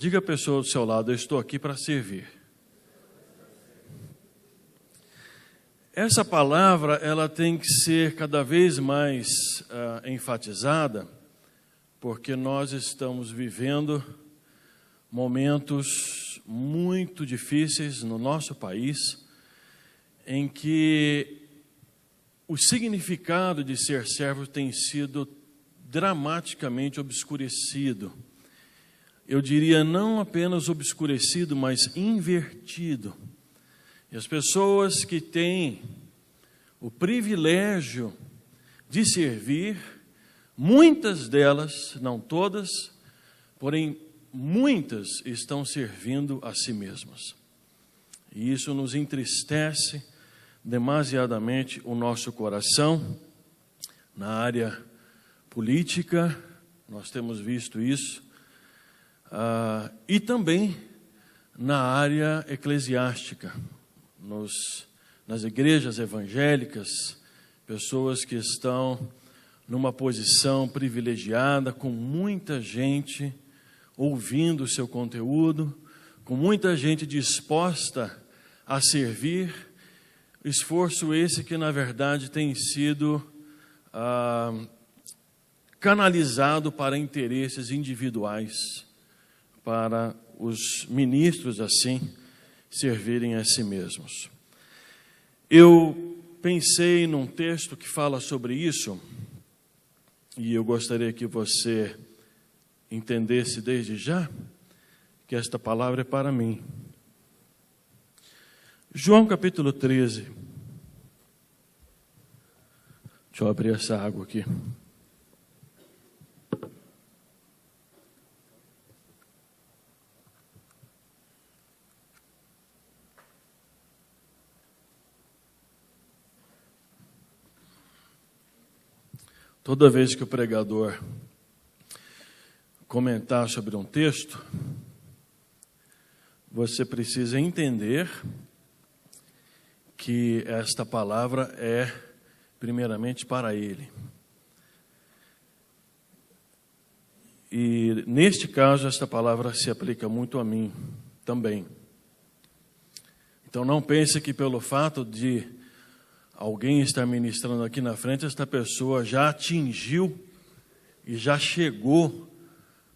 Diga à pessoa do seu lado: eu estou aqui para servir. Essa palavra ela tem que ser cada vez mais enfatizada, porque nós estamos vivendo momentos muito difíceis no nosso país, em que o significado de ser servo tem sido dramaticamente obscurecido. Eu diria não apenas obscurecido, mas invertido. E as pessoas que têm o privilégio de servir, muitas delas, não todas, porém muitas estão servindo a si mesmas. E isso nos entristece demasiadamente o nosso coração. Na área política, nós temos visto isso, e também na área eclesiástica, nas igrejas evangélicas, pessoas que estão numa posição privilegiada, com muita gente ouvindo o seu conteúdo, com muita gente disposta a servir, esforço esse que na verdade tem sido canalizado para interesses individuais, para os ministros assim servirem a si mesmos. Eu pensei num texto que fala sobre isso, e eu gostaria que você entendesse desde já que esta palavra é para mim. João capítulo 13. Deixa eu abrir essa água aqui. Toda vez que o pregador comentar sobre um texto, você precisa entender que esta palavra é primeiramente para ele. E neste caso, esta palavra se aplica muito a mim também. Então não pense que pelo fato de alguém estar ministrando aqui na frente, esta pessoa já atingiu e já chegou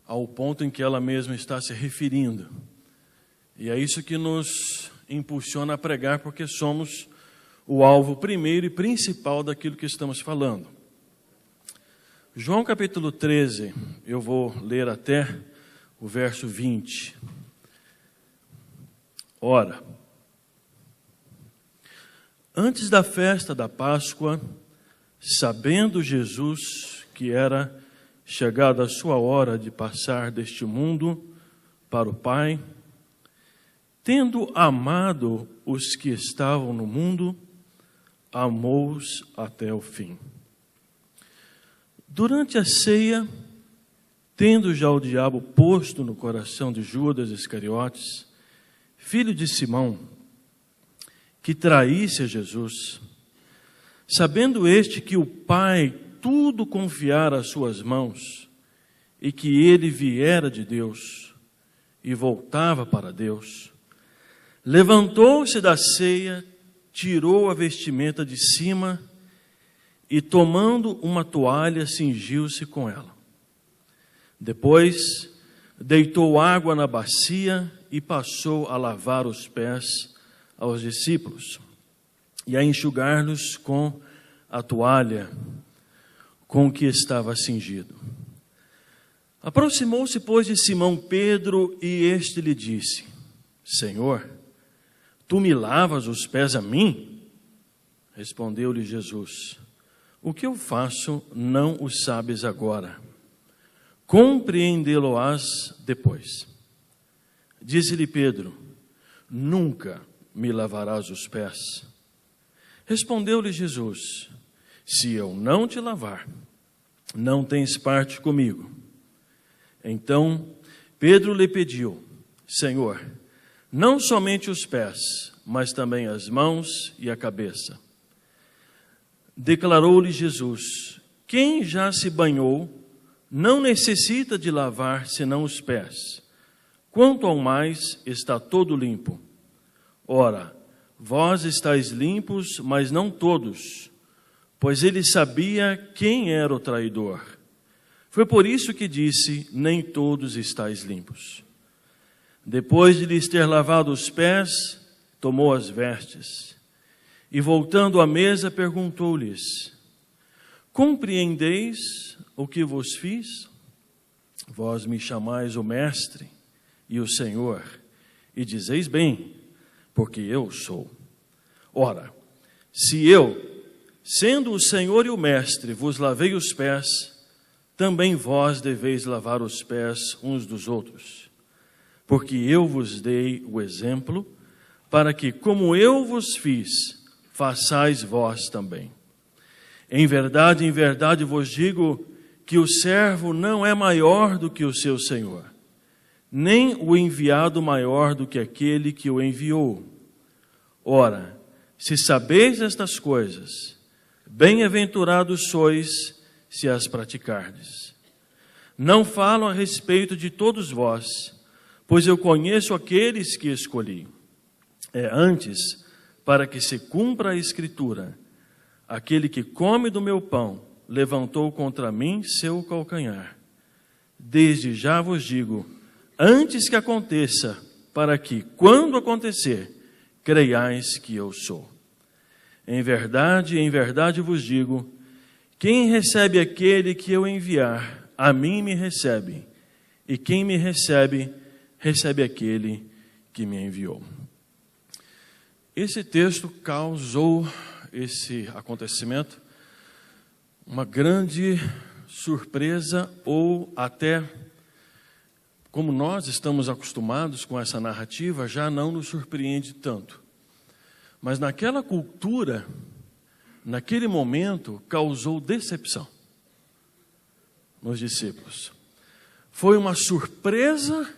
ao ponto em que ela mesma está se referindo. E é isso que nos impulsiona a pregar, porque somos o alvo primeiro e principal daquilo que estamos falando. João capítulo 13, eu vou ler até o verso 20. Ora, antes da festa da Páscoa, sabendo Jesus que era chegada a sua hora de passar deste mundo para o Pai, tendo amado os que estavam no mundo, amou-os até o fim. Durante a ceia, tendo já o diabo posto no coração de Judas Iscariotes, filho de Simão, que traísse a Jesus, sabendo este que o Pai tudo confiara às suas mãos, e que ele viera de Deus e voltava para Deus, levantou-se da ceia, tirou a vestimenta de cima e, tomando uma toalha, cingiu-se com ela. Depois, deitou água na bacia e passou a lavar os pés aos discípulos e a enxugar-los com a toalha com que estava cingido. Aproximou-se, pois, de Simão Pedro e este lhe disse: Senhor, tu me lavas os pés a mim? Respondeu-lhe Jesus: o que eu faço não o sabes agora, compreendê-lo-ás depois. Disse-lhe Pedro: nunca me lavarás os pés. Respondeu-lhe Jesus: se eu não te lavar, não tens parte comigo. Então Pedro lhe pediu: Senhor, não somente os pés, mas também as mãos e a cabeça. Declarou-lhe Jesus: quem já se banhou não necessita de lavar senão os pés. quanto ao mais está todo limpo. Ora, vós estáis limpos, mas não todos, pois ele sabia quem era o traidor. Foi por isso que disse, nem todos estáis limpos. Depois de lhes ter lavado os pés, tomou as vestes, e voltando à mesa perguntou-lhes, compreendeis o que vos fiz? Vós me chamais o Mestre e o Senhor, e dizeis bem, porque eu sou. Ora, se eu, sendo o Senhor e o Mestre, vos lavei os pés, também vós deveis lavar os pés uns dos outros. Porque eu vos dei o exemplo, para que, como eu vos fiz, façais vós também. Em verdade vos digo que o servo não é maior do que o seu senhor, nem o enviado maior do que aquele que o enviou. Ora, se sabeis estas coisas, bem-aventurados sois se as praticardes. Não falo a respeito de todos vós, pois eu conheço aqueles que escolhi. É antes, para que se cumpra a Escritura, aquele que come do meu pão levantou contra mim seu calcanhar. Desde já vos digo, antes que aconteça, para que, quando acontecer, creiais que eu sou. Em verdade vos digo, quem recebe aquele que eu enviar, a mim me recebe, e quem me recebe, recebe aquele que me enviou. Esse texto causou, esse acontecimento, uma grande surpresa, ou até, como nós estamos acostumados com essa narrativa, já não nos surpreende tanto. Mas naquela cultura, naquele momento, causou decepção nos discípulos. Foi uma surpresa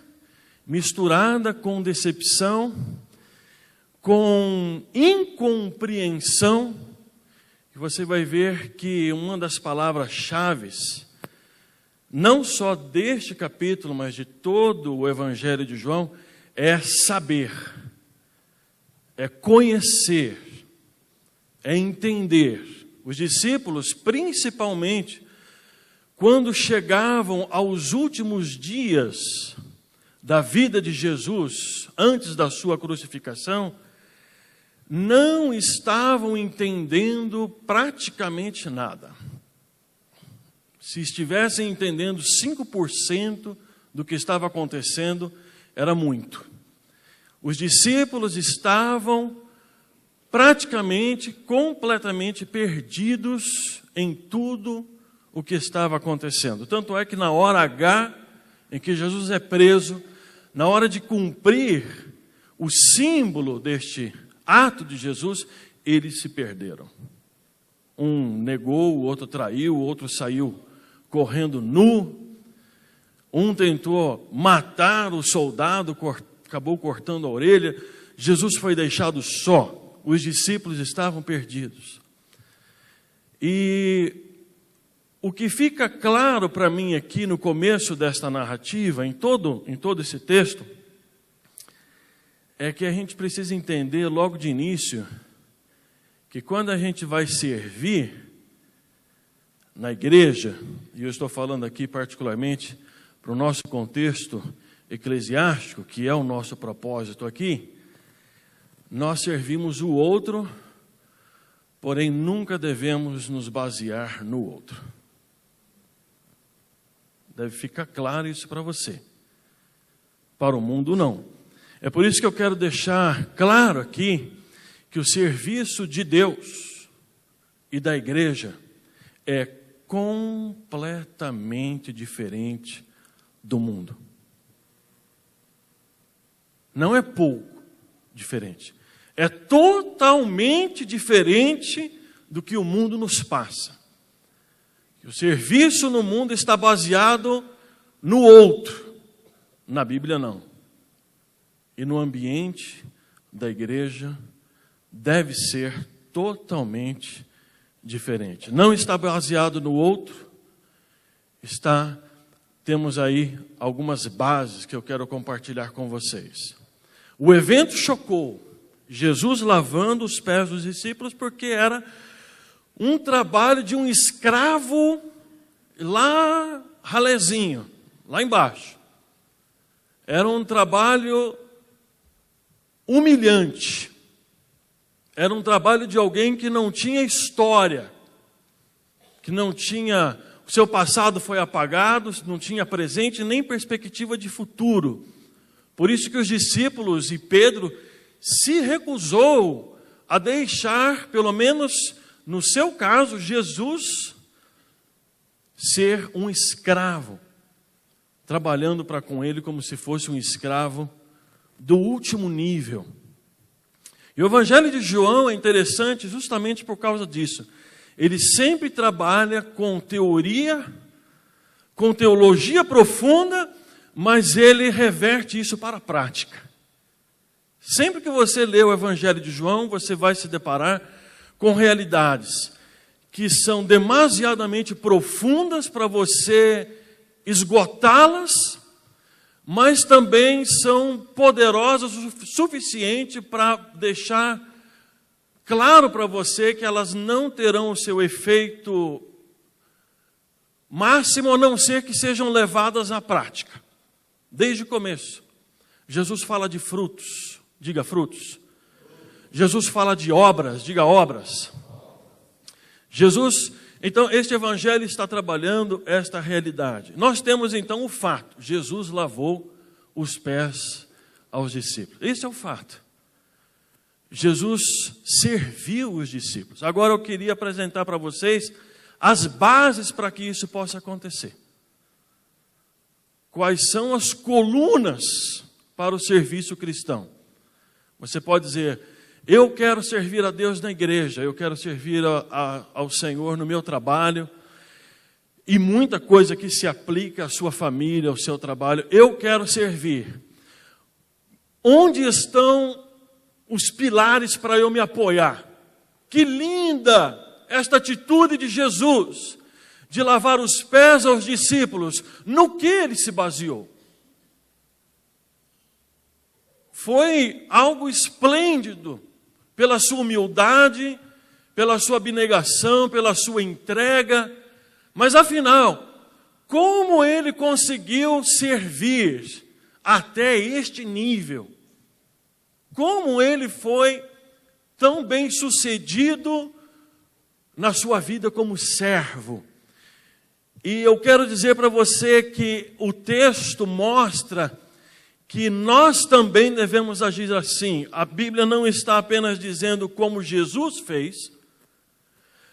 misturada com decepção, com incompreensão. E você vai ver que uma das palavras-chave, não só deste capítulo, mas de todo o Evangelho de João, é saber, é conhecer, é entender. Os discípulos, principalmente, quando chegavam aos últimos dias da vida de Jesus, antes da sua crucificação, não estavam entendendo praticamente nada. Se estivessem entendendo 5% do que estava acontecendo, era muito. Os discípulos estavam praticamente, completamente perdidos em tudo o que estava acontecendo. Tanto é que na hora H em que Jesus é preso, na hora de cumprir o símbolo deste ato de Jesus, eles se perderam. Um negou, o outro traiu, o outro saiu correndo nu. Um tentou matar o soldado, acabou cortando a orelha. Jesus foi deixado só. Os discípulos estavam perdidos. E o que fica claro para mim aqui no começo desta narrativa, em todo esse texto, é que a gente precisa entender logo de início que quando a gente vai servir na igreja, e eu estou falando aqui particularmente para o nosso contexto eclesiástico, que é o nosso propósito aqui, nós servimos o outro, porém nunca devemos nos basear no outro. Deve ficar claro isso para você. Para o mundo, não. É por isso que eu quero deixar claro aqui que o serviço de Deus e da igreja é completamente diferente do mundo. Não é pouco diferente. É totalmente diferente do que o mundo nos passa. O serviço no mundo está baseado no outro. Na Bíblia, não. E no ambiente da igreja deve ser totalmente diferente. Não está baseado no outro, temos aí algumas bases que eu quero compartilhar com vocês. O evento chocou Jesus lavando os pés dos discípulos, porque era um trabalho de um escravo lá ralezinho, lá embaixo. Era um trabalho humilhante. Era um trabalho de alguém que não tinha história, que não tinha, o seu passado foi apagado, não tinha presente nem perspectiva de futuro. Por isso que os discípulos e Pedro se recusou a deixar, pelo menos no seu caso, Jesus ser um escravo, trabalhando para com ele como se fosse um escravo do último nível. E o Evangelho de João é interessante justamente por causa disso. Ele sempre trabalha com teoria, com teologia profunda, mas ele reverte isso para a prática. Sempre que você lê o Evangelho de João, você vai se deparar com realidades que são demasiadamente profundas para você esgotá-las, mas também são poderosas o suficiente para deixar claro para você que elas não terão o seu efeito máximo, a não ser que sejam levadas à prática. Desde o começo, Jesus fala de frutos, diga frutos. Jesus fala de obras, diga obras. Então, este evangelho está trabalhando esta realidade. Nós temos então o fato: Jesus lavou os pés aos discípulos. Esse é o fato. Jesus serviu os discípulos. Agora eu queria apresentar para vocês as bases para que isso possa acontecer. Quais são as colunas para o serviço cristão? Você pode dizer: eu quero servir a Deus na igreja, eu quero servir ao Senhor no meu trabalho, e muita coisa que se aplica à sua família, ao seu trabalho, eu quero servir. Onde estão os pilares para eu me apoiar? Que linda esta atitude de Jesus, de lavar os pés aos discípulos. No que ele se baseou? Foi algo esplêndido, pela sua humildade, pela sua abnegação, pela sua entrega. Mas afinal, como ele conseguiu servir até este nível? Como ele foi tão bem sucedido na sua vida como servo? E eu quero dizer para você que o texto mostra que nós também devemos agir assim. A Bíblia não está apenas dizendo como Jesus fez,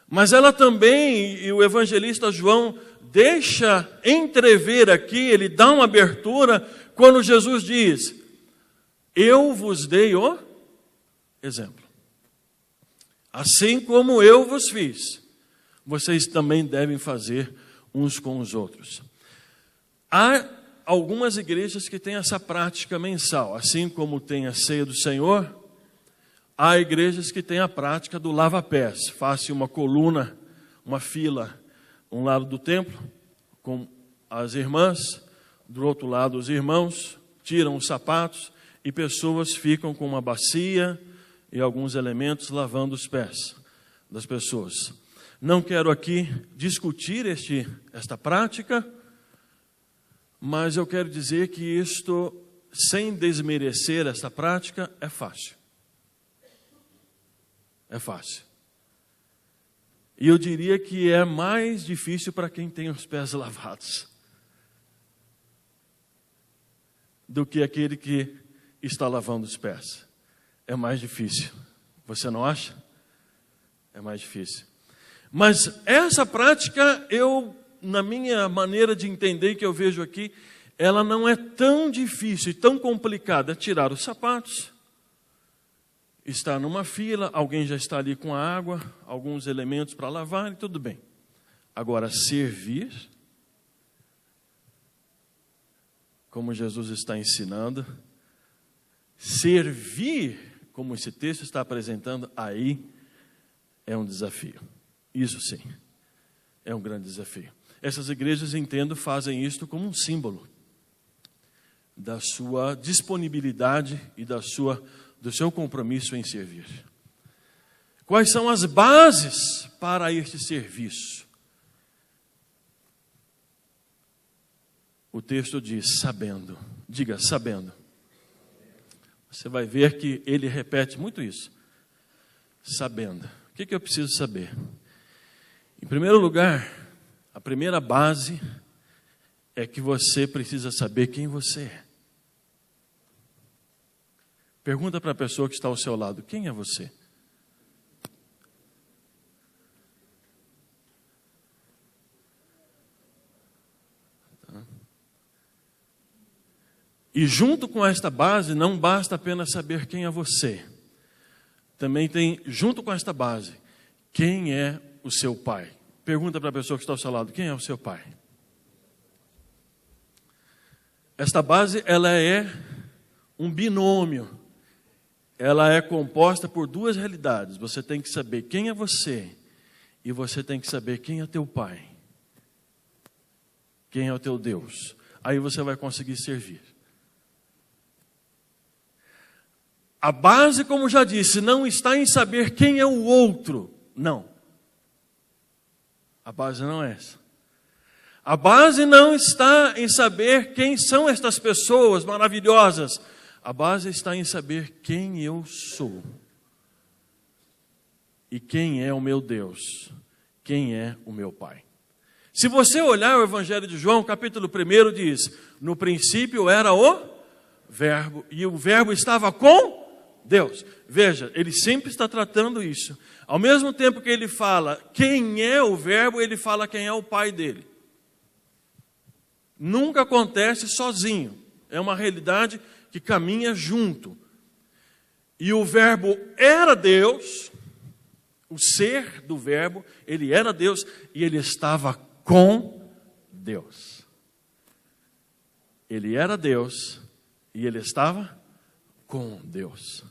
mas ela também, e o evangelista João deixa entrever aqui, ele dá uma abertura, quando Jesus diz: eu vos dei o exemplo. Assim como eu vos fiz, vocês também devem fazer uns com os outros. Há algumas igrejas que têm essa prática mensal, assim como tem a ceia do Senhor. Há igrejas que têm a prática do lava-pés. Faça uma coluna, uma fila, um lado do templo, com as irmãs, do outro lado os irmãos, tiram os sapatos e pessoas ficam com uma bacia e alguns elementos lavando os pés das pessoas. Não quero aqui discutir esta prática, mas eu quero dizer que isto, sem desmerecer esta prática, é fácil. É fácil. E eu diria que é mais difícil para quem tem os pés lavados do que aquele que está lavando os pés. É mais difícil. Você não acha? É mais difícil. Mas essa prática, na minha maneira de entender, que eu vejo aqui, ela não é tão difícil e tão complicada. É tirar os sapatos, estar numa fila, alguém já está ali com a água, alguns elementos para lavar, e tudo bem. Agora, servir, como Jesus está ensinando, servir, como esse texto está apresentando, aí é um desafio. Isso sim, é um grande desafio. Essas igrejas, entendo, fazem isto como um símbolo da sua disponibilidade e do seu compromisso em servir. Quais são as bases para este serviço? O texto diz, sabendo. Diga, sabendo. Você vai ver que ele repete muito isso. Sabendo. O que eu preciso saber? Em primeiro lugar, a primeira base é que você precisa saber quem você é. Pergunta para a pessoa que está ao seu lado, quem é você? E junto com esta base, não basta apenas saber quem é você. Também tem, junto com esta base, quem é o seu pai. Pergunta para a pessoa que está ao seu lado, quem é o seu pai? Esta base, ela é um binômio. Ela é composta por duas realidades. Você tem que saber quem é você e você tem que saber quem é teu pai. Quem é o teu Deus. Aí você vai conseguir servir. A base, como já disse, não está em saber quem é o outro. Não. A base não é essa. A base não está em saber quem são estas pessoas maravilhosas. A base está em saber quem eu sou. E quem é o meu Deus. Quem é o meu Pai. Se você olhar o Evangelho de João, capítulo 1 diz, no princípio era o Verbo, e o Verbo estava com Deus. Veja, ele sempre está tratando isso. Ao mesmo tempo que ele fala quem é o Verbo, ele fala quem é o Pai dele. Nunca acontece sozinho. É uma realidade que caminha junto. E o Verbo era Deus, o ser do Verbo, ele era Deus e ele estava com Deus. Ele era Deus e ele estava com Deus.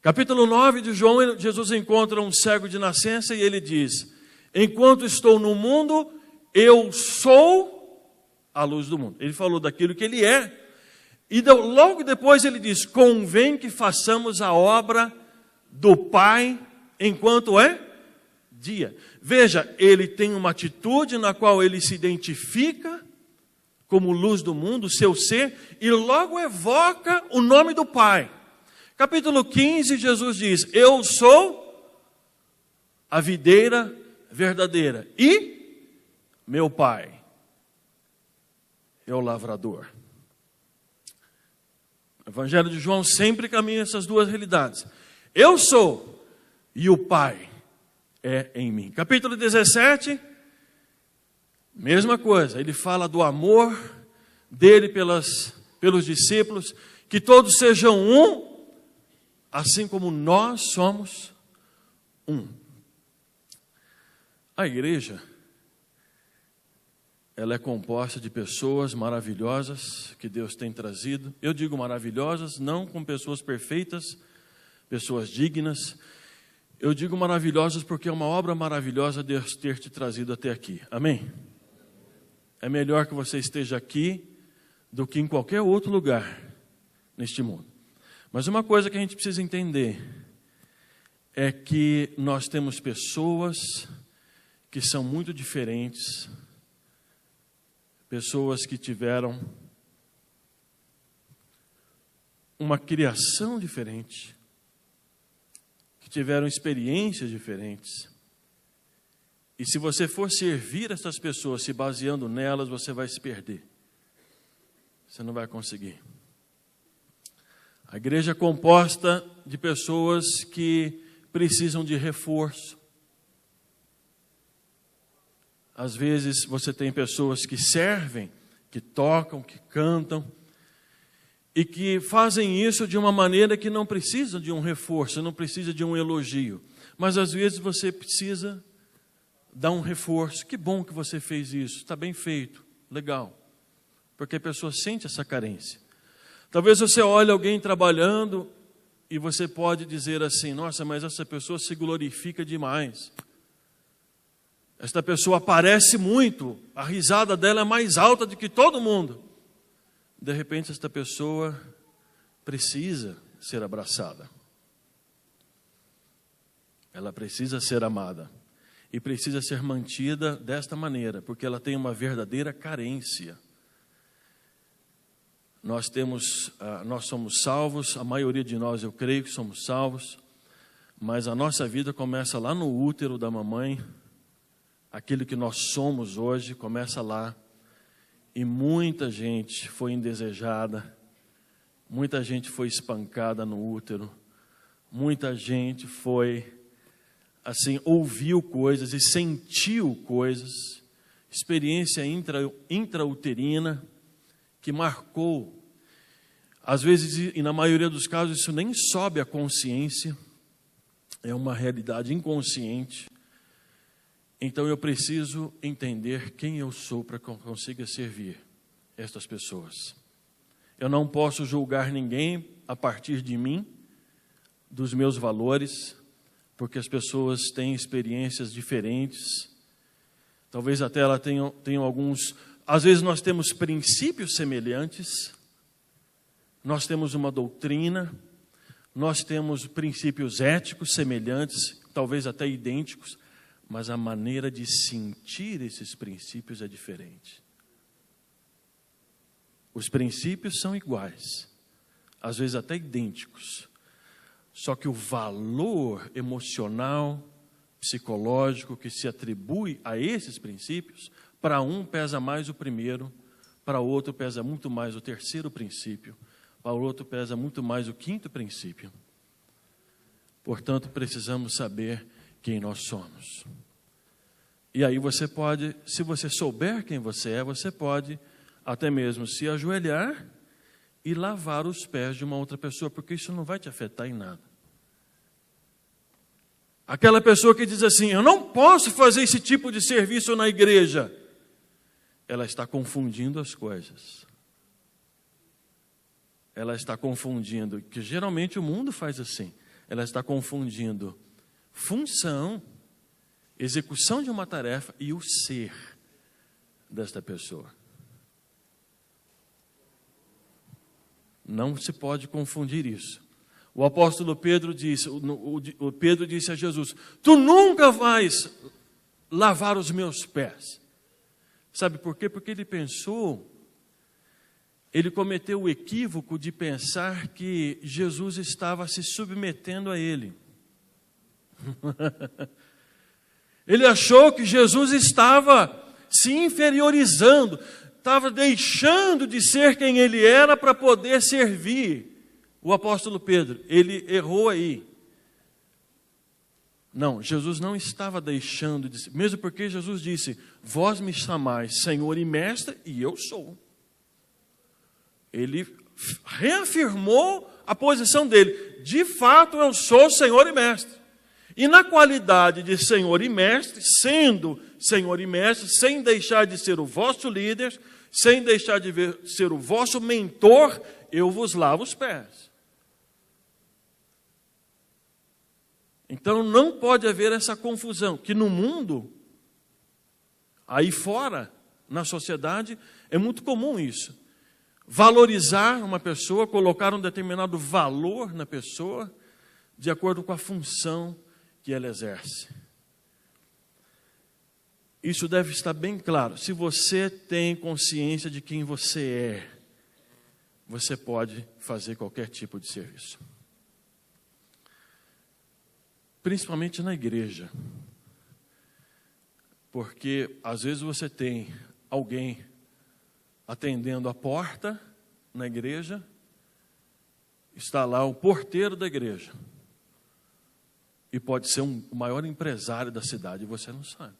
Capítulo 9 de João, Jesus encontra um cego de nascença e ele diz, enquanto estou no mundo, eu sou a luz do mundo. Ele falou daquilo que ele é. E logo depois ele diz, convém que façamos a obra do Pai enquanto é dia. Veja, ele tem uma atitude na qual ele se identifica como luz do mundo, seu ser, e logo evoca o nome do Pai. Capítulo 15, Jesus diz, eu sou a videira verdadeira e meu Pai é o lavrador. O Evangelho de João sempre caminha essas duas realidades. Eu sou e o Pai é em mim. Capítulo 17, mesma coisa. Ele fala do amor dele pelos discípulos, que todos sejam um, assim como nós somos um. A igreja, ela é composta de pessoas maravilhosas que Deus tem trazido. Eu digo maravilhosas, não com pessoas perfeitas, pessoas dignas. Eu digo maravilhosas porque é uma obra maravilhosa Deus ter te trazido até aqui. Amém? É melhor que você esteja aqui do que em qualquer outro lugar neste mundo. Mas uma coisa que a gente precisa entender é que nós temos pessoas que são muito diferentes, pessoas que tiveram uma criação diferente, que tiveram experiências diferentes. E se você for servir essas pessoas se baseando nelas, você vai se perder. Você não vai conseguir. A igreja é composta de pessoas que precisam de reforço. Às vezes você tem pessoas que servem, que tocam, que cantam, e que fazem isso de uma maneira que não precisa de um reforço, não precisa de um elogio. Mas às vezes você precisa dar um reforço. Que bom que você fez isso, está bem feito, legal. Porque a pessoa sente essa carência. Talvez você olhe alguém trabalhando e você pode dizer assim, nossa, mas essa pessoa se glorifica demais. Esta pessoa aparece muito, a risada dela é mais alta do que todo mundo. De repente, esta pessoa precisa ser abraçada. Ela precisa ser amada. E precisa ser mantida desta maneira, porque ela tem uma verdadeira carência. Nós somos salvos, a maioria de nós eu creio que somos salvos, mas a nossa vida começa lá no útero da mamãe. Aquilo que nós somos hoje começa lá. E muita gente foi indesejada, muita gente foi espancada no útero, muita gente foi, assim, ouviu coisas e sentiu coisas, experiência intrauterina que marcou. Às vezes, e na maioria dos casos, isso nem sobe à consciência, é uma realidade inconsciente. Então eu preciso entender quem eu sou para que eu consiga servir estas pessoas. Eu não posso julgar ninguém a partir de mim, dos meus valores, porque as pessoas têm experiências diferentes. Talvez até elas tenham alguns... Às vezes nós temos princípios semelhantes, nós temos uma doutrina, nós temos princípios éticos semelhantes, talvez até idênticos, mas a maneira de sentir esses princípios é diferente. Os princípios são iguais, às vezes até idênticos, só que o valor emocional, psicológico que se atribui a esses princípios, para um pesa mais o primeiro, para outro pesa muito mais o terceiro princípio, para o outro pesa muito mais o quinto princípio. Portanto, precisamos saber quem nós somos. E aí você pode, se você souber quem você pode até mesmo se ajoelhar e lavar os pés de uma outra pessoa, porque isso não vai te afetar em nada. Aquela pessoa que diz assim, eu não posso fazer esse tipo de serviço na igreja, ela está confundindo as coisas. Ela está confundindo, que geralmente o mundo faz assim, ela está confundindo função, execução de uma tarefa e o ser desta pessoa. Não se pode confundir isso. O apóstolo Pedro disse, Pedro disse a Jesus, tu nunca vais lavar os meus pés. Sabe por quê? Porque ele cometeu o equívoco de pensar que Jesus estava se submetendo a ele. Ele achou que Jesus estava se inferiorizando, estava deixando de ser quem ele era para poder servir o apóstolo Pedro. Ele errou aí. Não, Jesus não estava deixando de ser, mesmo porque Jesus disse, vós me chamais Senhor e Mestre, e eu sou. Ele reafirmou a posição dele. De fato, eu sou Senhor e Mestre. E na qualidade de Senhor e Mestre, sendo Senhor e Mestre, sem deixar de ser o vosso líder, sem deixar de ser o vosso mentor, eu vos lavo os pés. Então não pode haver essa confusão, que no mundo, aí fora, na sociedade, é muito comum isso. Valorizar uma pessoa, colocar um determinado valor na pessoa, de acordo com a função que ela exerce. Isso deve estar bem claro. Se você tem consciência de quem você é, você pode fazer qualquer tipo de serviço. Principalmente na igreja. Porque às vezes você tem alguém atendendo a porta na igreja, está lá o porteiro da igreja. E pode ser o maior empresário da cidade e você não sabe.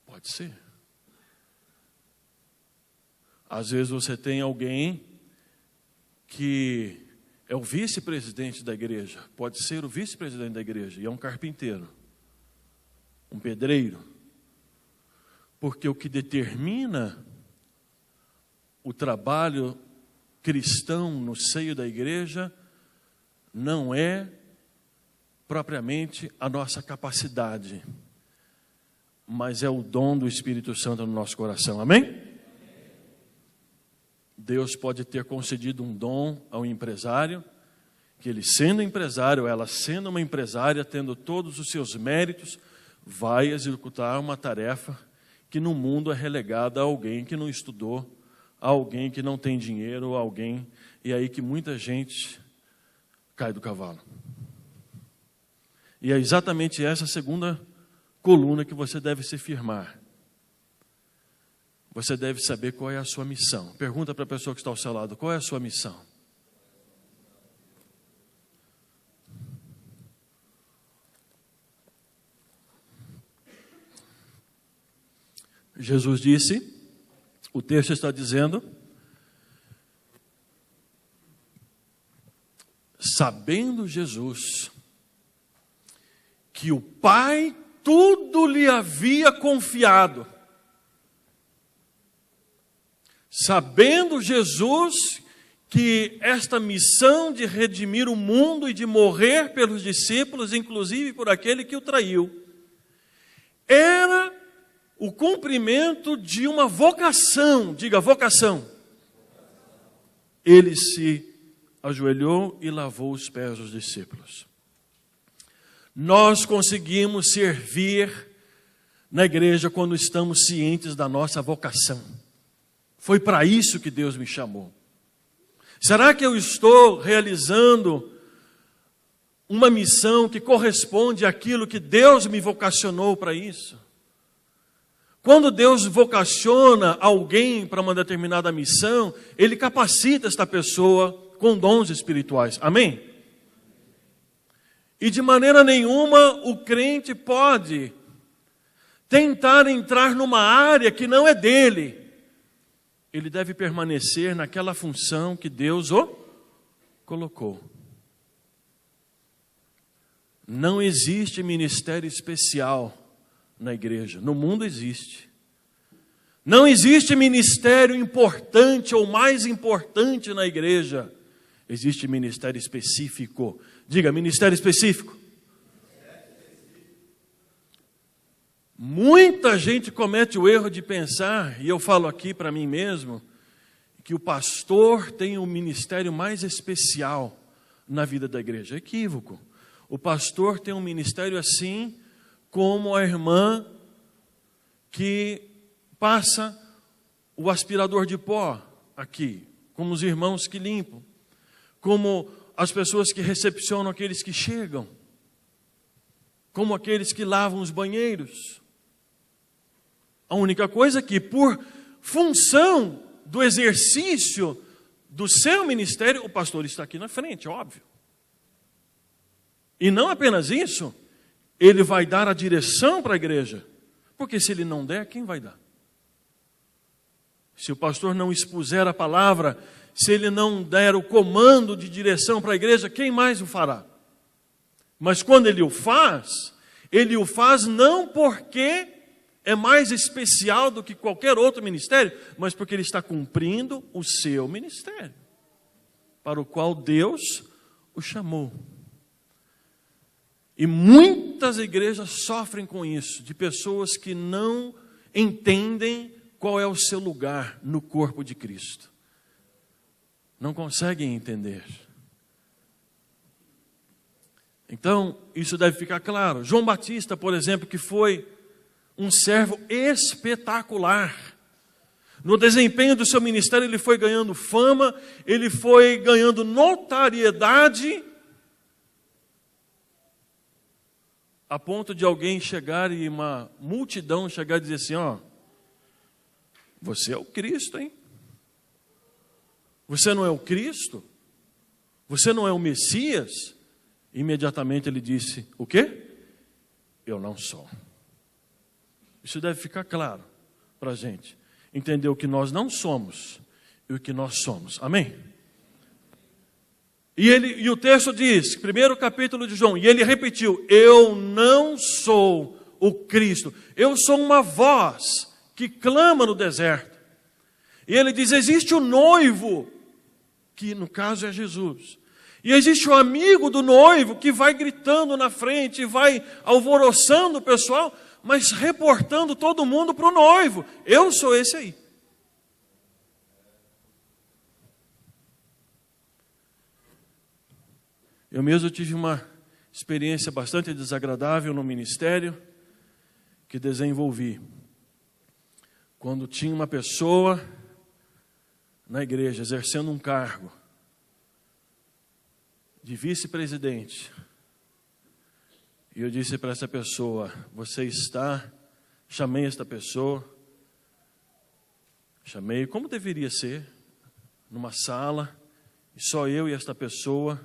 Pode ser. Às vezes você tem alguém que é o vice-presidente da igreja. Pode ser o vice-presidente da igreja e é um carpinteiro, um pedreiro. Porque o que determina o trabalho cristão no seio da igreja não é propriamente a nossa capacidade, mas é o dom do Espírito Santo no nosso coração, amém? Deus pode ter concedido um dom ao empresário, que ele sendo empresário, ela sendo uma empresária, tendo todos os seus méritos, vai executar uma tarefa que no mundo é relegada a alguém que não estudou, a alguém que não tem dinheiro, a alguém, e é aí que muita gente cai do cavalo. E é exatamente essa segunda coluna que você deve se firmar. Você deve saber qual é a sua missão. Pergunta para a pessoa que está ao seu lado, qual é a sua missão? Jesus disse, o texto está dizendo, sabendo Jesus que o Pai tudo lhe havia confiado, sabendo Jesus que esta missão de redimir o mundo e de morrer pelos discípulos, inclusive por aquele que o traiu, era o cumprimento de uma vocação, diga vocação. Ele se ajoelhou e lavou os pés dos discípulos. Nós conseguimos servir na igreja quando estamos cientes da nossa vocação. Foi para isso que Deus me chamou. Será que eu estou realizando uma missão que corresponde àquilo que Deus me vocacionou para isso? Quando Deus vocaciona alguém para uma determinada missão, Ele capacita esta pessoa com dons espirituais. Amém? E de maneira nenhuma o crente pode tentar entrar numa área que não é dele. Ele deve permanecer naquela função que Deus o colocou. Não existe ministério especial na igreja. No mundo existe. Não existe ministério importante ou mais importante na igreja. Existe ministério específico. Diga, ministério específico. Muita gente comete o erro de pensar, e eu falo aqui para mim mesmo, que o pastor tem o ministério mais especial na vida da igreja. Equívoco. O pastor tem um ministério assim como a irmã que passa o aspirador de pó aqui, como os irmãos que limpam, como as pessoas que recepcionam aqueles que chegam, como aqueles que lavam os banheiros. A única coisa é que, por função do exercício do seu ministério, o pastor está aqui na frente, óbvio. E não apenas isso, ele vai dar a direção para a igreja, porque se ele não der, quem vai dar? Se o pastor não expuser a palavra, se ele não der o comando de direção para a igreja, quem mais o fará? Mas quando ele o faz não porque é mais especial do que qualquer outro ministério, mas porque ele está cumprindo o seu ministério, para o qual Deus o chamou. E muitas igrejas sofrem com isso, de pessoas que não entendem qual é o seu lugar no corpo de Cristo. Não conseguem entender. Então, isso deve ficar claro. João Batista, por exemplo, que foi um servo espetacular. No desempenho do seu ministério, ele foi ganhando fama, ele foi ganhando notariedade, a ponto de alguém chegar e uma multidão chegar e dizer assim, ó, você é o Cristo, hein? Você não é o Cristo? Você não é o Messias? Imediatamente ele disse, o quê? Eu não sou. Isso deve ficar claro para a gente. Entender o que nós não somos e o que nós somos. Amém? E o texto diz, primeiro capítulo de João, e ele repetiu, eu não sou o Cristo. Eu sou uma voz que clama no deserto. E ele diz, existe o noivo, que no caso é Jesus. E existe o amigo do noivo que vai gritando na frente, vai alvoroçando o pessoal, mas reportando todo mundo para o noivo. Eu sou esse aí. Eu mesmo tive uma experiência bastante desagradável no ministério que desenvolvi. Quando tinha uma pessoa na igreja exercendo um cargo de vice-presidente, e eu disse para essa pessoa: chamei esta pessoa, como deveria ser, numa sala, e só eu e esta pessoa.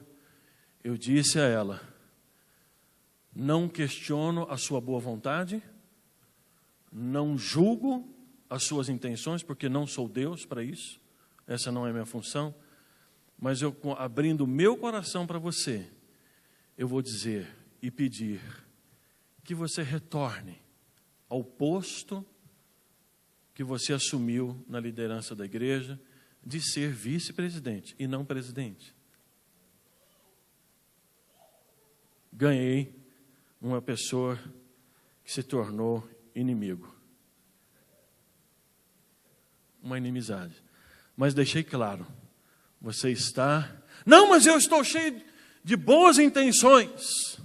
Eu disse a ela: não questiono a sua boa vontade, não julgo as suas intenções, porque não sou Deus para isso, essa não é a minha função, mas eu, abrindo o meu coração para você, eu vou dizer e pedir que você retorne ao posto que você assumiu na liderança da igreja, de ser vice-presidente e não presidente. Ganhei uma pessoa que se tornou inimigo. Uma inimizade. Mas deixei claro, você está... Não, mas eu estou cheio de boas intenções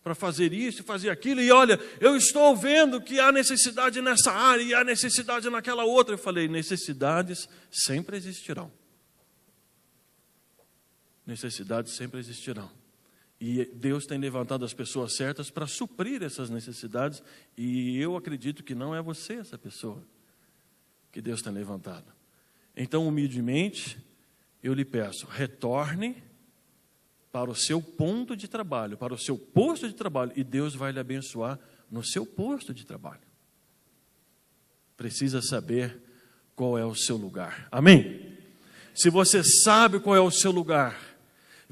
para fazer isso e fazer aquilo, e olha, eu estou vendo que há necessidade nessa área e há necessidade naquela outra. Eu falei: necessidades sempre existirão. Necessidades sempre existirão. E Deus tem levantado as pessoas certas para suprir essas necessidades. E eu acredito que não é você essa pessoa que Deus tem levantado. Então, humildemente, eu lhe peço, retorne para o seu ponto de trabalho, para o seu posto de trabalho. E Deus vai lhe abençoar no seu posto de trabalho. Precisa saber qual é o seu lugar. Amém? Se você sabe qual é o seu lugar...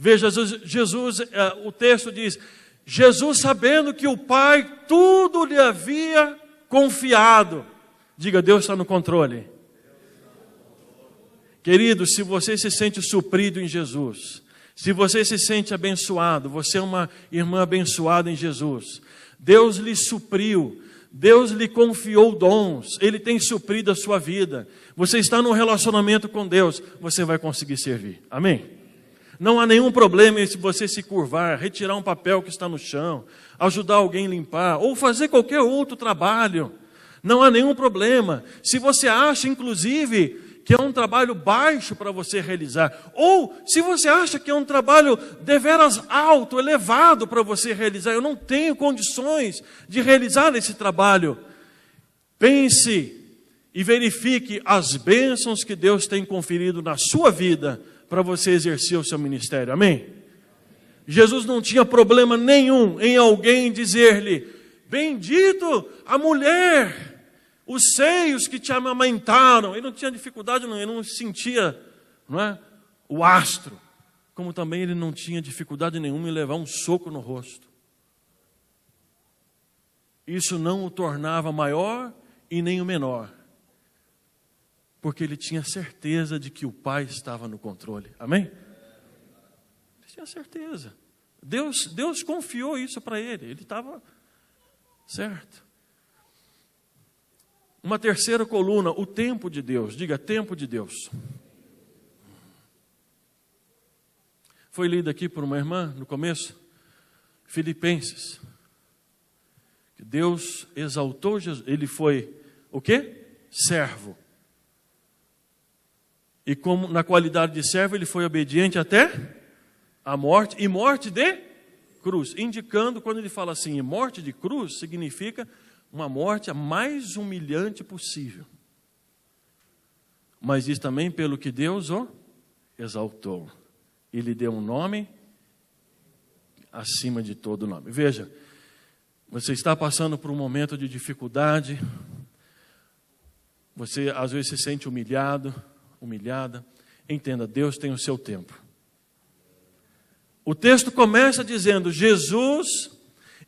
Veja, Jesus, o texto diz: Jesus, sabendo que o Pai tudo lhe havia confiado. Diga: Deus está no controle. Querido, se você se sente suprido em Jesus, se você se sente abençoado, você é uma irmã abençoada em Jesus, Deus lhe supriu, Deus lhe confiou dons, Ele tem suprido a sua vida, você está num relacionamento com Deus, você vai conseguir servir. Amém? Não há nenhum problema em você se curvar, retirar um papel que está no chão, ajudar alguém a limpar, ou fazer qualquer outro trabalho. Não há nenhum problema. Se você acha, inclusive, que é um trabalho baixo para você realizar, ou se você acha que é um trabalho deveras alto, elevado para você realizar, eu não tenho condições de realizar esse trabalho. Pense e verifique as bênçãos que Deus tem conferido na sua vida, para você exercer o seu ministério. Amém? Jesus não tinha problema nenhum em alguém dizer-lhe: bendito a mulher, os seios que te amamentaram. Ele não tinha dificuldade, ele não sentia, o astro. Como também ele não tinha dificuldade nenhuma em levar um soco no rosto. Isso não o tornava maior e nem o menor, porque ele tinha certeza de que o Pai estava no controle. Amém? Ele tinha certeza. Deus confiou isso para ele. Ele estava certo. Uma terceira coluna, o tempo de Deus. Diga: tempo de Deus. Foi lido aqui por uma irmã no começo, Filipenses. Que Deus exaltou Jesus. Ele foi o quê? Servo. E como na qualidade de servo, ele foi obediente até a morte, e morte de cruz. Indicando, quando ele fala assim, morte de cruz, significa uma morte a mais humilhante possível. Mas diz também pelo que Deus o exaltou. E lhe deu um nome acima de todo nome. Veja, você está passando por um momento de dificuldade, você às vezes se sente humilhada, entenda, Deus tem o seu tempo. O texto começa dizendo: Jesus,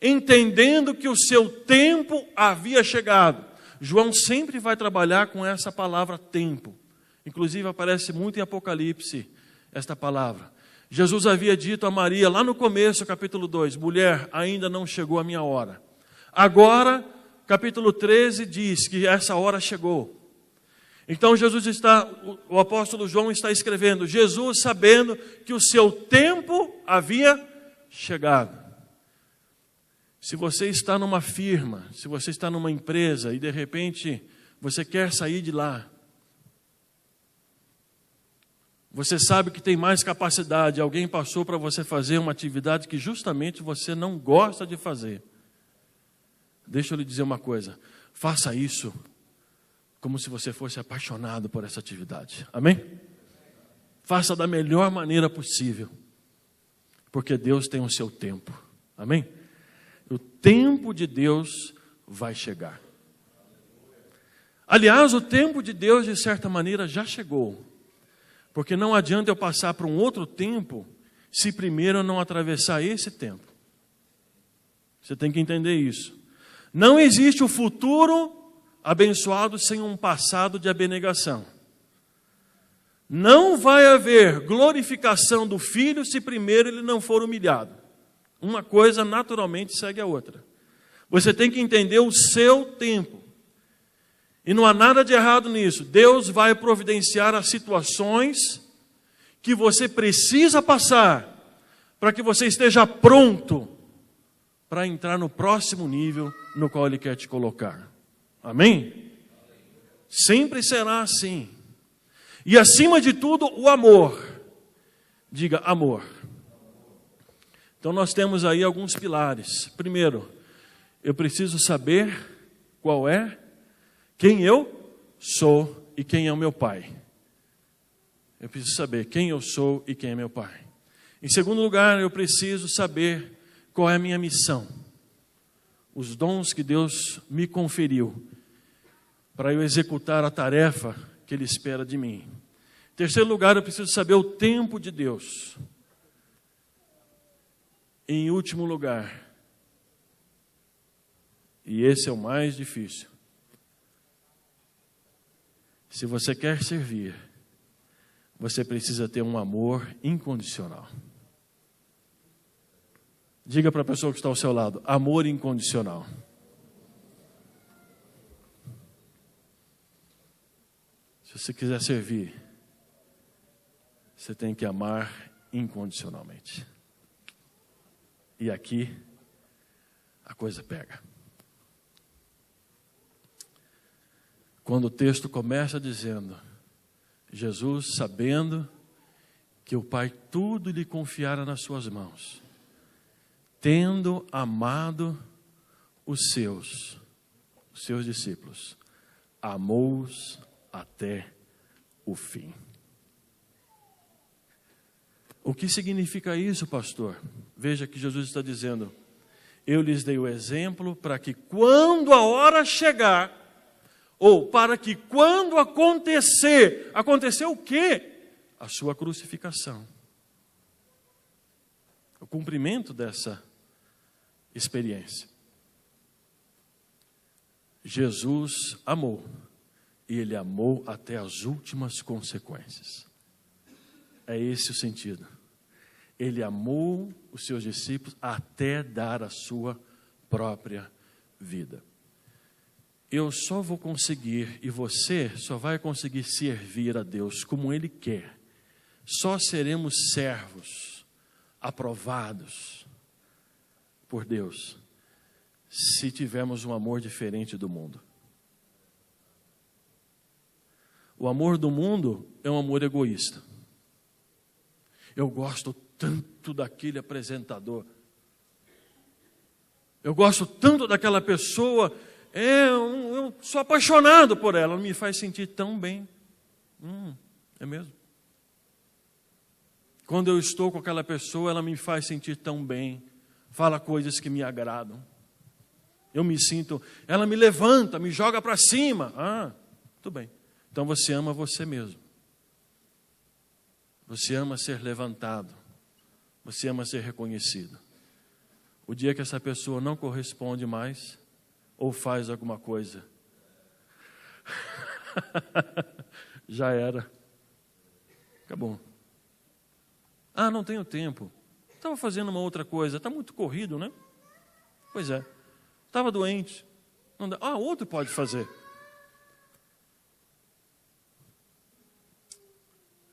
entendendo que o seu tempo havia chegado. João sempre vai trabalhar com essa palavra tempo. Inclusive aparece muito em Apocalipse esta palavra. Jesus havia dito a Maria, lá no começo, capítulo 2, mulher, ainda não chegou a minha hora. Agora, capítulo 13 diz que essa hora chegou. Então o apóstolo João está escrevendo, Jesus sabendo que o seu tempo havia chegado. Se você está numa firma, se você está numa empresa e de repente você quer sair de lá, você sabe que tem mais capacidade, alguém passou para você fazer uma atividade que justamente você não gosta de fazer. Deixa eu lhe dizer uma coisa, faça isso como se você fosse apaixonado por essa atividade. Amém? Faça da melhor maneira possível, porque Deus tem o seu tempo. Amém? O tempo de Deus vai chegar. Aliás, o tempo de Deus, de certa maneira, já chegou. Porque não adianta eu passar para um outro tempo, se primeiro eu não atravessar esse tempo. Você tem que entender isso. Não existe o futuro abençoado sem um passado de abnegação. Não vai haver glorificação do Filho se primeiro ele não for humilhado. Uma coisa naturalmente segue a outra. Você tem que entender o seu tempo. E não há nada de errado nisso. Deus vai providenciar as situações que você precisa passar para que você esteja pronto para entrar no próximo nível no qual Ele quer te colocar. Amém? Sempre será assim. E acima de tudo, o amor. Diga, amor. Então nós temos aí alguns pilares. Primeiro, eu preciso saber quem eu sou e quem é o meu Pai. Eu preciso saber quem eu sou e quem é meu Pai. Em segundo lugar, eu preciso saber qual é a minha missão. Os dons que Deus me conferiu para eu executar a tarefa que Ele espera de mim. Em terceiro lugar, eu preciso saber o tempo de Deus. Em último lugar, e esse é o mais difícil, se você quer servir, você precisa ter um amor incondicional. Diga para a pessoa que está ao seu lado, amor incondicional. Se você quiser servir, você tem que amar incondicionalmente. E aqui, a coisa pega. Quando o texto começa dizendo, Jesus sabendo que o Pai tudo lhe confiara nas suas mãos, tendo amado os seus discípulos, amou-os até o fim. O que significa isso, pastor? Veja que Jesus está dizendo, eu lhes dei o exemplo para que quando a hora chegar, ou para que quando acontecer o quê? A sua crucificação. O cumprimento dessa experiência. Jesus amou, e Ele amou até as últimas consequências. É esse o sentido. Ele amou os seus discípulos até dar a sua própria vida. Eu só vou conseguir, e você só vai conseguir servir a Deus como Ele quer. Só seremos servos, aprovados por Deus, se tivermos um amor diferente do mundo. O amor do mundo é um amor egoísta. Eu gosto tanto daquele apresentador. Eu gosto tanto daquela pessoa. Eu sou apaixonado por ela. Ela me faz sentir tão bem. É mesmo? Quando eu estou com aquela pessoa, ela me faz sentir tão bem. Fala coisas que me agradam. Eu me sinto... Ela me levanta, me joga para cima. Tudo bem. Então você ama você mesmo. Você ama ser levantado. Você ama ser reconhecido. O dia que essa pessoa não corresponde mais, ou faz alguma coisa, já era. Acabou. Ah, não tenho tempo. Estava fazendo uma outra coisa. Está muito corrido, né? Pois é. Estava doente. Não dá. Ah, outro pode fazer.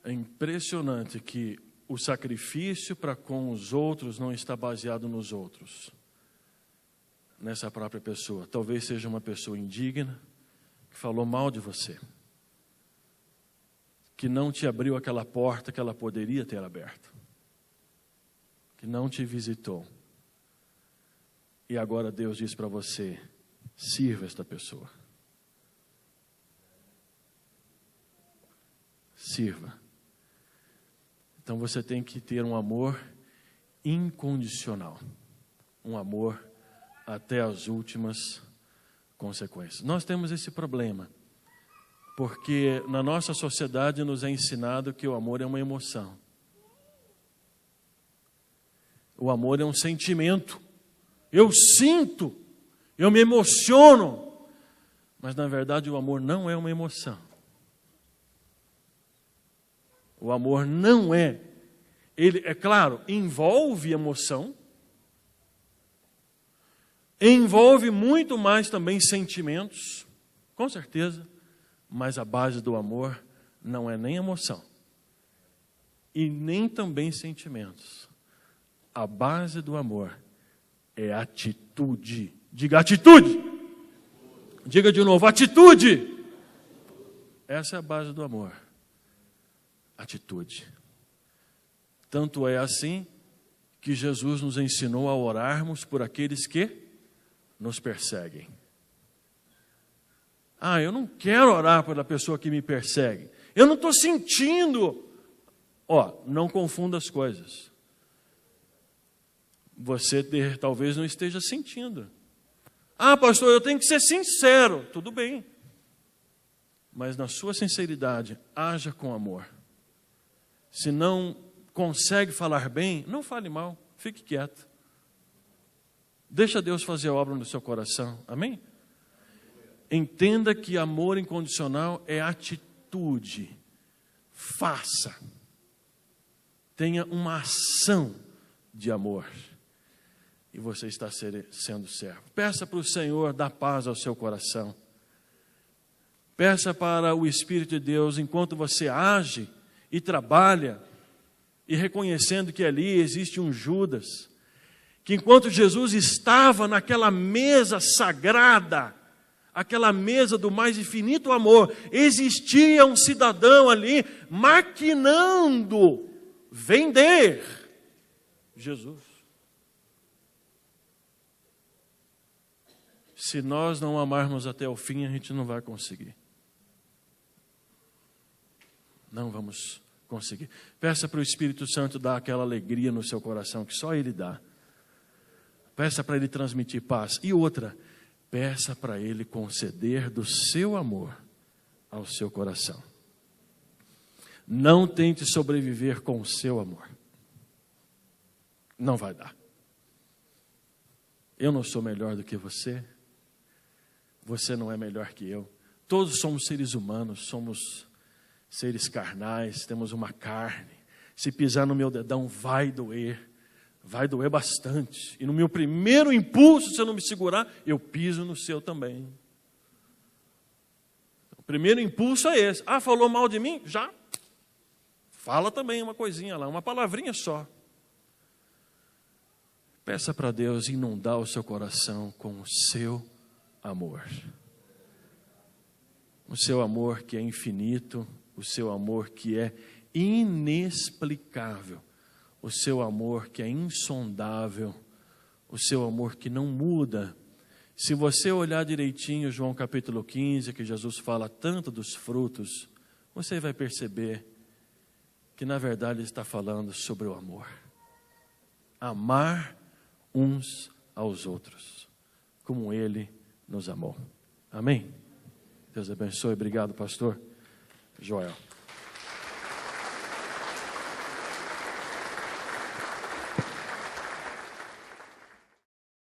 É impressionante que o sacrifício para com os outros não está baseado nos outros, nessa própria pessoa. Talvez seja uma pessoa indigna, que falou mal de você, que não te abriu aquela porta que ela poderia ter aberto, que não te visitou. E agora Deus diz para você: sirva esta pessoa. Sirva. Então você tem que ter um amor incondicional, um amor até as últimas consequências. Nós temos esse problema, porque na nossa sociedade nos é ensinado que o amor é uma emoção. O amor é um sentimento. Eu sinto, eu me emociono, mas na verdade o amor não é uma emoção. O amor não é. Ele, é claro, envolve emoção, envolve muito mais também sentimentos, com certeza, mas a base do amor não é nem emoção e nem também sentimentos. A base do amor é atitude. Diga atitude. Diga de novo, atitude. Essa é a base do amor. Atitude. Tanto é assim que Jesus nos ensinou a orarmos por aqueles que nos perseguem. Ah, eu não quero orar pela pessoa que me persegue. Eu não estou sentindo. Não confunda as coisas. Você talvez não esteja sentindo. Ah, pastor, eu tenho que ser sincero. Tudo bem. Mas na sua sinceridade, haja com amor. Se não consegue falar bem, não fale mal, fique quieto. Deixa Deus fazer a obra no seu coração, amém? Entenda que amor incondicional é atitude. Faça. Tenha uma ação de amor. E você está sendo servo. Peça para o Senhor dar paz ao seu coração. Peça para o Espírito de Deus, enquanto você age e trabalha, e reconhecendo que ali existe um Judas, que enquanto Jesus estava naquela mesa sagrada, aquela mesa do mais infinito amor, existia um cidadão ali maquinando vender Jesus. Se nós não amarmos até o fim, a gente não vai conseguir. Não vamos conseguir. Peça para o Espírito Santo dar aquela alegria no seu coração que só Ele dá. Peça para Ele transmitir paz. E outra, peça para Ele conceder do seu amor ao seu coração. Não tente sobreviver com o seu amor. Não vai dar. Eu não sou melhor do que você. Você não é melhor que eu. Todos somos seres humanos, somos seres carnais, temos uma carne. Se pisar no meu dedão vai doer bastante. E no meu primeiro impulso, se eu não me segurar, eu piso no seu também. O primeiro impulso é esse. Ah, falou mal de mim? Já. Fala também uma coisinha lá, uma palavrinha só. Peça para Deus inundar o seu coração com o seu amor. O seu amor que é infinito, o seu amor que é inexplicável, o seu amor que é insondável, o seu amor que não muda. Se você olhar direitinho João capítulo 15, que Jesus fala tanto dos frutos, você vai perceber que na verdade ele está falando sobre o amor. Amar uns aos outros, como ele nos amou. Amém? Deus abençoe. Obrigado, pastor Joel.